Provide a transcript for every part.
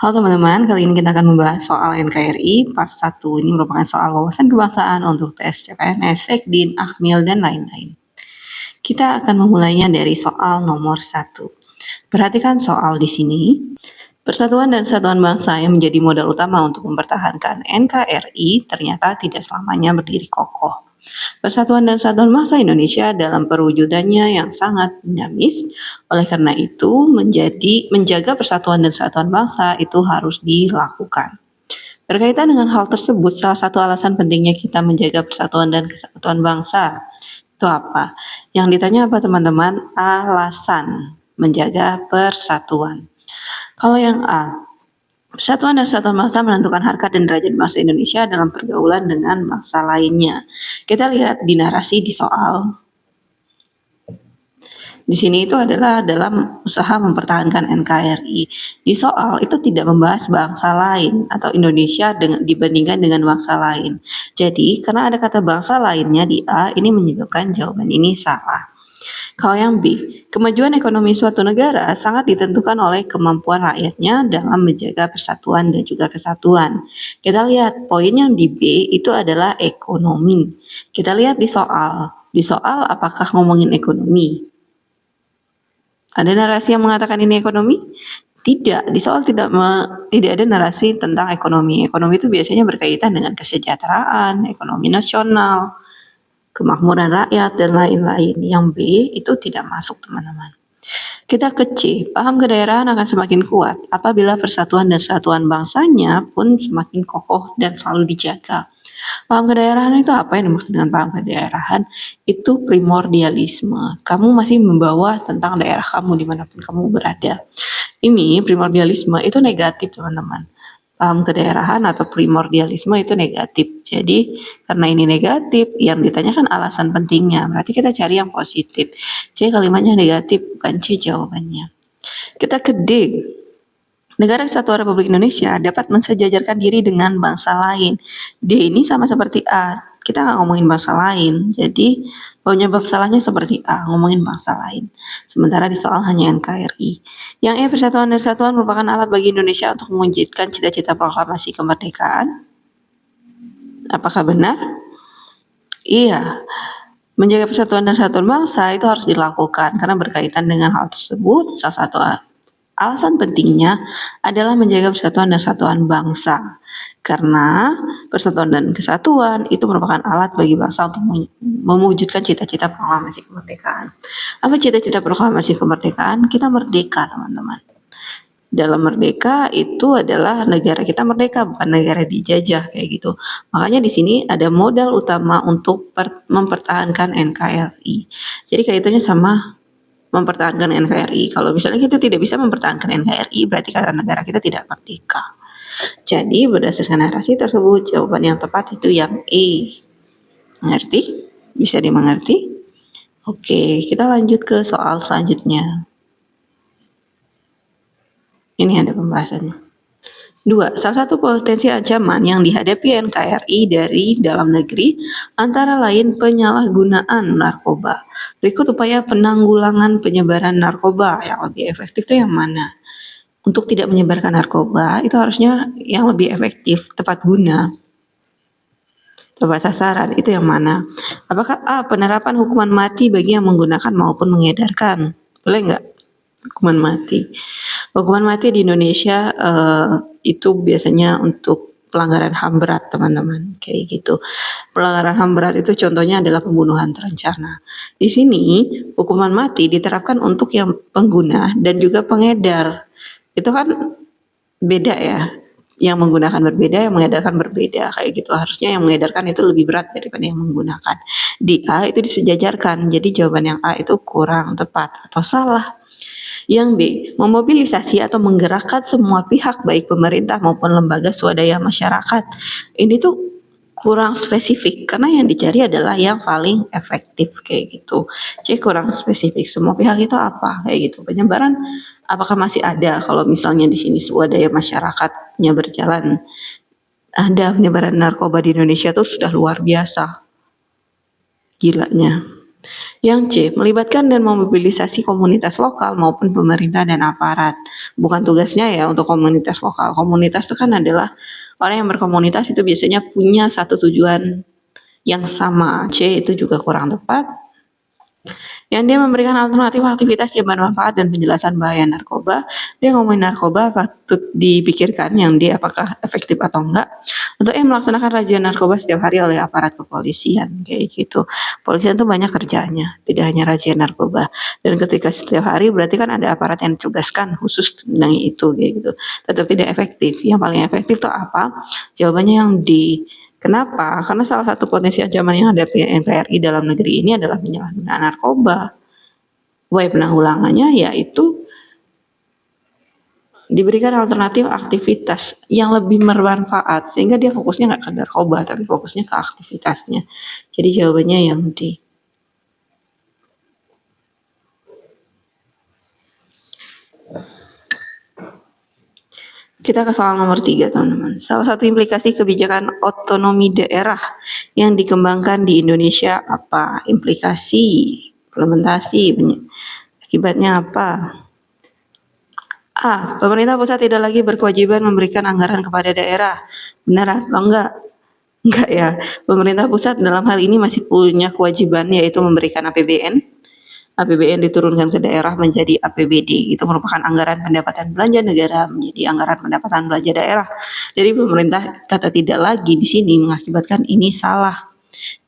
Halo teman-teman, kali ini kita akan membahas soal NKRI part 1. Ini merupakan soal wawasan kebangsaan untuk tes CPNS, Sekdin, Akmil, dan lain-lain. Kita akan memulainya dari soal nomor 1. Perhatikan soal di sini. Persatuan dan kesatuan bangsa yang menjadi modal utama untuk mempertahankan NKRI ternyata tidak selamanya berdiri kokoh. Persatuan dan Kesatuan Bangsa Indonesia dalam perwujudannya yang sangat dinamis. Oleh karena itu, menjaga persatuan dan kesatuan bangsa itu harus dilakukan. Berkaitan dengan hal tersebut, salah satu alasan pentingnya kita menjaga persatuan dan kesatuan bangsa itu apa? Yang ditanya apa teman-teman? Alasan menjaga persatuan. Kalau yang A, persatuan dan kesatuan bangsa menentukan harkat dan derajat bangsa Indonesia dalam pergaulan dengan bangsa lainnya. Kita lihat di narasi di soal. Di sini itu adalah dalam usaha mempertahankan NKRI. Di soal itu tidak membahas bangsa lain atau Indonesia dibandingkan dengan bangsa lain. Jadi, karena ada kata bangsa lainnya di A, ini menyebabkan jawaban ini salah. Kalau yang B, kemajuan ekonomi suatu negara sangat ditentukan oleh kemampuan rakyatnya dalam menjaga persatuan dan juga kesatuan. Kita lihat poin yang di B itu adalah ekonomi. Kita lihat di soal. Di soal apakah ngomongin ekonomi? Ada narasi yang mengatakan ini ekonomi? Tidak, di soal tidak ada narasi tentang ekonomi. Ekonomi itu biasanya berkaitan dengan kesejahteraan, ekonomi nasional, kemakmuran rakyat, dan lain-lain. Yang B itu tidak masuk, teman-teman. Kita ke C, paham kedaerahan akan semakin kuat apabila persatuan dan kesatuan bangsanya pun semakin kokoh dan selalu dijaga. Paham kedaerahan itu apa yang dimaksud dengan paham kedaerahan? Itu primordialisme. Kamu masih membawa tentang daerah kamu dimanapun kamu berada. Ini primordialisme itu negatif, teman-teman. Paham kedaerahan atau primordialisme itu negatif. Jadi karena ini negatif, yang ditanyakan alasan pentingnya. Berarti kita cari yang positif. C kalimatnya negatif, bukan C jawabannya. Kita ke D. Negara Kesatuan Republik Indonesia dapat mensejajarkan diri dengan bangsa lain. D ini sama seperti A. Kita nggak ngomongin bangsa lain. Jadi penyebab salahnya seperti A, ngomongin bangsa lain. Sementara di soal hanya NKRI. Yang E, persatuan dan kesatuan merupakan alat bagi Indonesia untuk mewujudkan cita-cita proklamasi kemerdekaan. Apakah benar? Iya. Menjaga persatuan dan kesatuan bangsa itu harus dilakukan karena berkaitan dengan hal tersebut. Salah satu alasan pentingnya adalah menjaga persatuan dan kesatuan bangsa. Karena persatuan dan kesatuan itu merupakan alat bagi bangsa untuk mewujudkan cita-cita proklamasi kemerdekaan. Apa cita-cita proklamasi kemerdekaan? Kita merdeka, teman-teman. Dalam merdeka itu adalah negara kita merdeka, bukan negara dijajah kayak gitu. Makanya di sini ada modal utama untuk mempertahankan NKRI. Jadi kaitannya sama mempertahankan NKRI. Kalau misalnya kita tidak bisa mempertahankan NKRI, berarti kata negara kita tidak merdeka. Jadi berdasarkan narasi tersebut, jawaban yang tepat itu yang E. Mengerti? Bisa dimengerti? Oke, kita lanjut ke soal selanjutnya. Ini ada pembahasannya. 2. Salah satu potensi ancaman yang dihadapi NKRI dari dalam negeri antara lain penyalahgunaan narkoba. Berikut upaya penanggulangan penyebaran narkoba yang lebih efektif itu yang mana? Untuk tidak menyebarkan narkoba itu harusnya yang lebih efektif, tepat guna, tepat sasaran, itu yang mana? Apakah A, penerapan hukuman mati bagi yang menggunakan maupun mengedarkan? Boleh nggak? Hukuman mati. Hukuman mati di Indonesia itu biasanya untuk pelanggaran HAM berat, teman-teman, kayak gitu. Pelanggaran HAM berat itu contohnya adalah pembunuhan terencana. Di sini hukuman mati diterapkan untuk yang pengguna dan juga pengedar. Itu kan beda ya. Yang menggunakan berbeda, yang mengedarkan berbeda, kayak gitu. Harusnya yang mengedarkan itu lebih berat daripada yang menggunakan. Di A itu disejajarkan. Jadi jawaban yang A itu kurang tepat atau salah. Yang B, memobilisasi atau menggerakkan semua pihak baik pemerintah maupun lembaga swadaya masyarakat. Ini tuh kurang spesifik karena yang dicari adalah yang paling efektif kayak gitu. C kurang spesifik. Semua pihak itu apa? Kayak gitu. Penyebaran apakah masih ada kalau misalnya di sini swadaya masyarakatnya berjalan? Ada penyebaran narkoba di Indonesia tuh sudah luar biasa. Gilanya. Yang C, melibatkan dan memobilisasi komunitas lokal maupun pemerintah dan aparat. Bukan tugasnya ya untuk komunitas lokal. Komunitas itu kan adalah orang yang berkomunitas itu biasanya punya satu tujuan yang sama. C itu juga kurang tepat. Yang dia memberikan alternatif aktivitas yang bermanfaat dan penjelasan bahaya narkoba. Dia ngomongin narkoba patut dipikirkan yang dia apakah efektif atau enggak. Untuk yang melaksanakan razia narkoba setiap hari oleh aparat kepolisian kayak gitu. Polisian tuh banyak kerjanya, tidak hanya razia narkoba. Dan ketika setiap hari berarti kan ada aparat yang ditugaskan khusus tentang itu kayak gitu. Tetap tidak efektif. Yang paling efektif tuh apa? Jawabannya yang di Kenapa? Karena salah satu potensi ancaman yang dihadapi NKRI dalam negeri ini adalah penyalahgunaan narkoba. Upaya penanggulangannya yaitu diberikan alternatif aktivitas yang lebih bermanfaat sehingga dia fokusnya nggak ke narkoba tapi fokusnya ke aktivitasnya. Jadi jawabannya yang D. Kita ke soal nomor 3, teman-teman. Salah satu implikasi kebijakan otonomi daerah yang dikembangkan di Indonesia apa? Implikasi, implementasi, akibatnya apa? A. Pemerintah pusat tidak lagi berkewajiban memberikan anggaran kepada daerah. Benar atau enggak? Enggak ya. Pemerintah pusat dalam hal ini masih punya kewajiban yaitu memberikan APBN. APBN diturunkan ke daerah menjadi APBD. Itu merupakan anggaran pendapatan belanja negara menjadi anggaran pendapatan belanja daerah. Jadi pemerintah kata tidak lagi di sini mengakibatkan ini salah.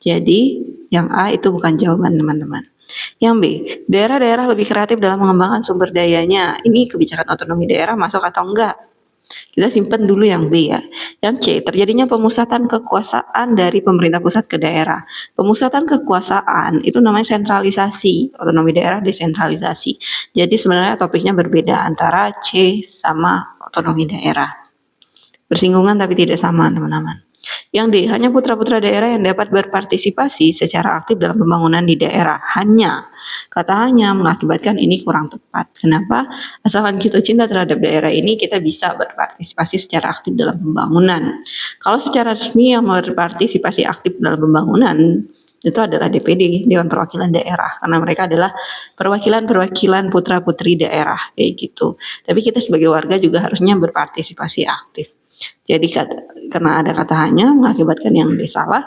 Jadi yang A itu bukan jawaban, teman-teman. Yang B, daerah-daerah lebih kreatif dalam mengembangkan sumber dayanya. Ini kebijakan otonomi daerah masuk atau enggak? Kita simpan dulu yang B ya. Yang C, terjadinya pemusatan kekuasaan dari pemerintah pusat ke daerah. Pemusatan kekuasaan itu namanya sentralisasi. Otonomi daerah desentralisasi. Jadi sebenarnya topiknya berbeda antara C sama otonomi daerah. Bersinggungan tapi tidak sama, teman-teman. Yang D, hanya putra-putra daerah yang dapat berpartisipasi secara aktif dalam pembangunan di daerah. Hanya, kata hanya mengakibatkan ini kurang tepat. Kenapa? Asalkan kita cinta terhadap daerah ini, kita bisa berpartisipasi secara aktif dalam pembangunan. Kalau secara resmi yang berpartisipasi aktif dalam pembangunan, itu adalah DPD, Dewan Perwakilan Daerah. Karena mereka adalah perwakilan-perwakilan putra-putri daerah, kayak gitu. Tapi kita sebagai warga juga harusnya berpartisipasi aktif. Jadi karena ada kata hanya mengakibatkan yang D salah.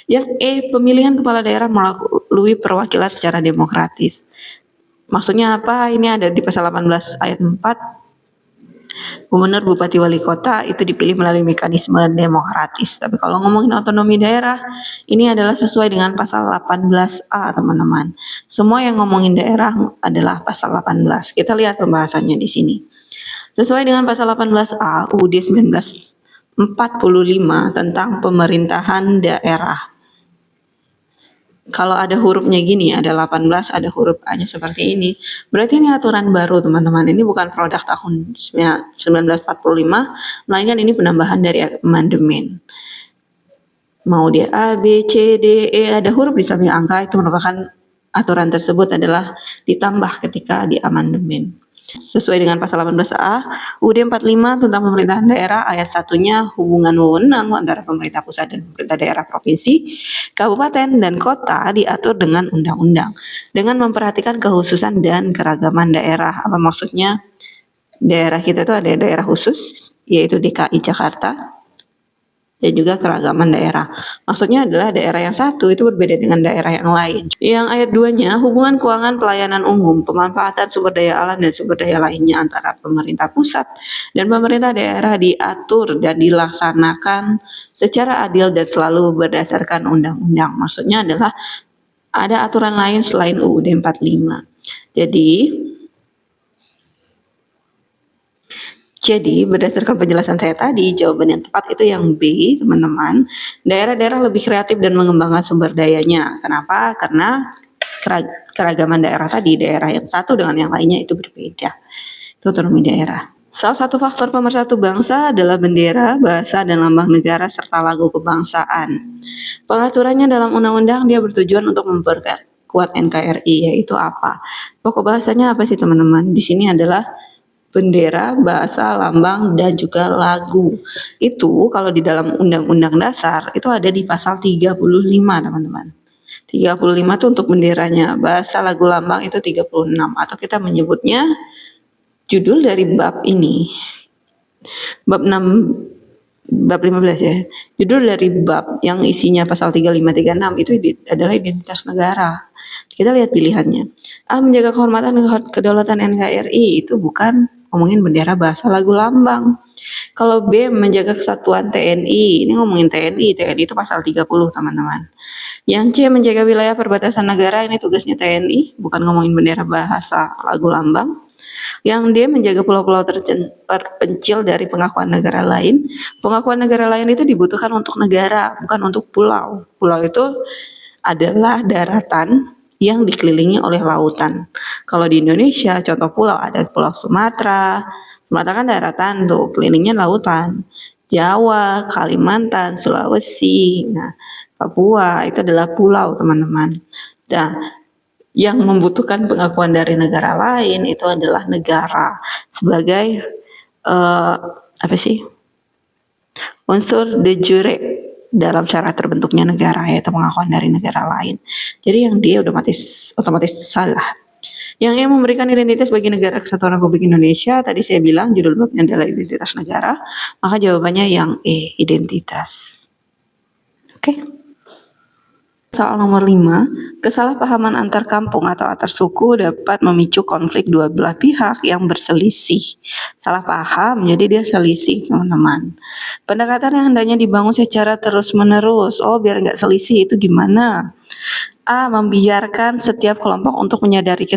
Yang E, pemilihan kepala daerah melalui perwakilan secara demokratis. Maksudnya apa? Ini ada di pasal 18 ayat 4. Gubernur, bupati, wali kota itu dipilih melalui mekanisme demokratis. Tapi kalau ngomongin otonomi daerah, ini adalah sesuai dengan pasal 18A, teman-teman. Semua yang ngomongin daerah adalah pasal 18. Kita lihat pembahasannya di sini. Sesuai dengan pasal 18A UUD 1945 tentang pemerintahan daerah. Kalau ada hurufnya gini, ada 18, ada huruf A-nya seperti ini. Berarti ini aturan baru, teman-teman. Ini bukan produk tahun 1945, melainkan ini penambahan dari amandemen. Mau dia A, B, C, D, E, ada huruf di samping angka, itu merupakan aturan tersebut adalah ditambah ketika di amandemen. Sesuai dengan pasal 18A UUD 45 tentang pemerintahan daerah ayat 1-nya hubungan wewenang antara pemerintah pusat dan pemerintah daerah provinsi, kabupaten dan kota diatur dengan undang-undang dengan memperhatikan kekhususan dan keragaman daerah. Apa maksudnya? Daerah kita itu ada daerah khusus yaitu DKI Jakarta dan juga keragaman daerah. Maksudnya adalah daerah yang satu itu berbeda dengan daerah yang lain. Yang ayat 2-nya, hubungan keuangan pelayanan umum, pemanfaatan sumber daya alam dan sumber daya lainnya antara pemerintah pusat dan pemerintah daerah diatur dan dilaksanakan secara adil dan selalu berdasarkan undang-undang. Maksudnya adalah ada aturan lain selain UUD 45. Jadi berdasarkan penjelasan saya tadi, jawaban yang tepat itu yang B, teman-teman. Daerah-daerah lebih kreatif dan mengembangkan sumber dayanya. Kenapa? Karena keragaman daerah tadi, daerah yang satu dengan yang lainnya itu berbeda. Itu otonomi daerah. Salah satu faktor pemersatu bangsa adalah bendera, bahasa, dan lambang negara serta lagu kebangsaan. Pengaturannya dalam undang-undang dia bertujuan untuk memperkuat NKRI, yaitu apa? Pokok bahasanya apa sih, teman-teman? Di sini adalah bendera, bahasa, lambang, dan juga lagu. Itu kalau di dalam Undang-Undang Dasar itu ada di pasal 35, teman-teman. 35 tuh untuk benderanya. Bahasa lagu lambang itu 36, atau kita menyebutnya judul dari bab ini. Bab 6, bab 15 ya. Judul dari bab yang isinya pasal 35, 36 itu adalah identitas negara. Kita lihat pilihannya. A. Menjaga kehormatan dan kedaulatan NKRI, itu bukan ngomongin bendera, bahasa lagu lambang. Kalau B. Menjaga kesatuan TNI, ini ngomongin TNI. TNI itu pasal 30, teman-teman. Yang C. Menjaga wilayah perbatasan negara, ini tugasnya TNI, bukan ngomongin bendera, bahasa lagu lambang. Yang D. Menjaga pulau-pulau terpencil dari pengakuan negara lain. Pengakuan negara lain itu dibutuhkan untuk negara, bukan untuk pulau. Pulau itu adalah daratan yang dikelilingi oleh lautan. Kalau di Indonesia, contoh pulau ada Pulau Sumatera. Sumatera kan daratan tuh, kelilingnya lautan. Jawa, Kalimantan, Sulawesi, nah Papua itu adalah pulau, teman-teman. Nah, yang membutuhkan pengakuan dari negara lain itu adalah negara sebagai unsur de jure dalam syarat terbentuknya negara, yaitu pengakuan dari negara lain. Jadi yang dia otomatis salah. Yang memberikan identitas bagi negara kesatuan Republik Indonesia, tadi saya bilang judul babnya adalah identitas negara, maka jawabannya yang E, identitas. Oke. Soal nomor 5, kesalahpahaman antar kampung atau antar suku dapat memicu konflik dua belah pihak yang berselisih. Salah paham, jadi dia selisih, teman-teman. Pendekatan yang hendaknya dibangun secara terus-menerus. Oh, biar nggak selisih itu gimana? A. Membiarkan setiap kelompok untuk menyadari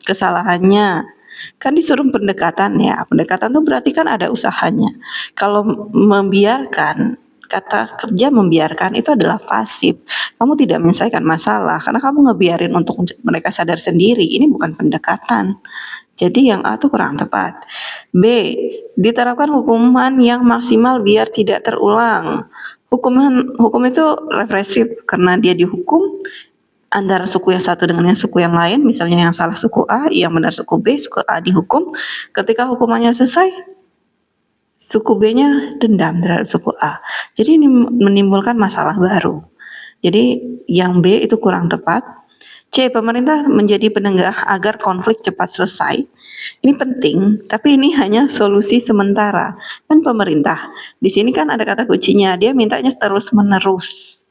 kesalahannya. Kan disuruh pendekatan ya. Pendekatan tuh berarti kan ada usahanya. Kalau membiarkan, kata kerja membiarkan itu adalah pasif. Kamu tidak menyelesaikan masalah karena kamu ngebiarin untuk mereka sadar sendiri. Ini bukan pendekatan. Jadi yang A itu kurang tepat. B. Diterapkan hukuman yang maksimal biar tidak terulang. Hukum itu represif karena dia dihukum antara suku yang satu dengan yang suku yang lain. Misalnya yang salah suku A, yang benar suku B, suku A dihukum. Ketika hukumannya selesai, suku B-nya dendam terhadap suku A. Jadi ini menimbulkan masalah baru. Jadi yang B itu kurang tepat. C. Pemerintah menjadi penenggah agar konflik cepat selesai. Ini penting, tapi ini hanya solusi sementara. Kan pemerintah, di sini kan ada kata kuncinya, dia mintanya terus-menerus.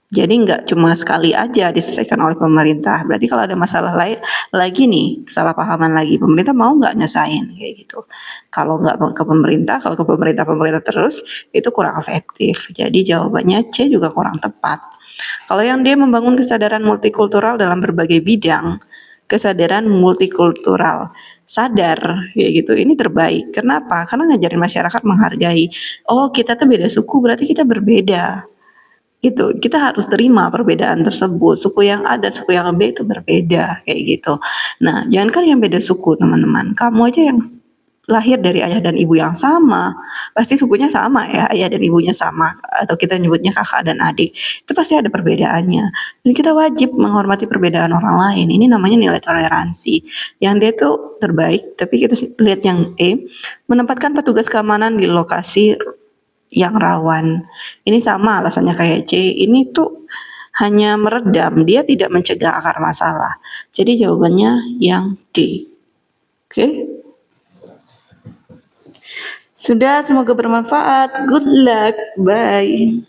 Jadi nggak cuma sekali aja diselesaikan oleh pemerintah. Berarti kalau ada masalah lain lagi nih, kesalahpahaman lagi, pemerintah mau nggak nyesain kayak gitu. Kalau nggak ke pemerintah, kalau ke pemerintah terus, itu kurang efektif. Jadi jawabannya C juga kurang tepat. Kalau yang D, membangun kesadaran multikultural dalam berbagai bidang, kesadaran multikultural, sadar kayak gitu, ini terbaik. Kenapa? Karena ngajarin masyarakat menghargai. Oh, kita tuh beda suku, berarti kita berbeda. Gitu, kita harus terima perbedaan tersebut. Suku yang A dan suku yang B itu berbeda kayak gitu. Nah, jangankan yang beda suku, teman-teman. Kamu aja yang lahir dari ayah dan ibu yang sama, pasti sukunya sama ya, ayah dan ibunya sama, atau kita nyebutnya kakak dan adik. Itu pasti ada perbedaannya. Dan kita wajib menghormati perbedaan orang lain. Ini namanya nilai toleransi. Yang D itu terbaik, tapi kita lihat yang E, menempatkan petugas keamanan di lokasi yang rawan. Ini sama alasannya kayak C, ini tuh hanya meredam, dia tidak mencegah akar masalah. Jadi jawabannya yang D. Oke? Sudah, semoga bermanfaat. Good luck. Bye.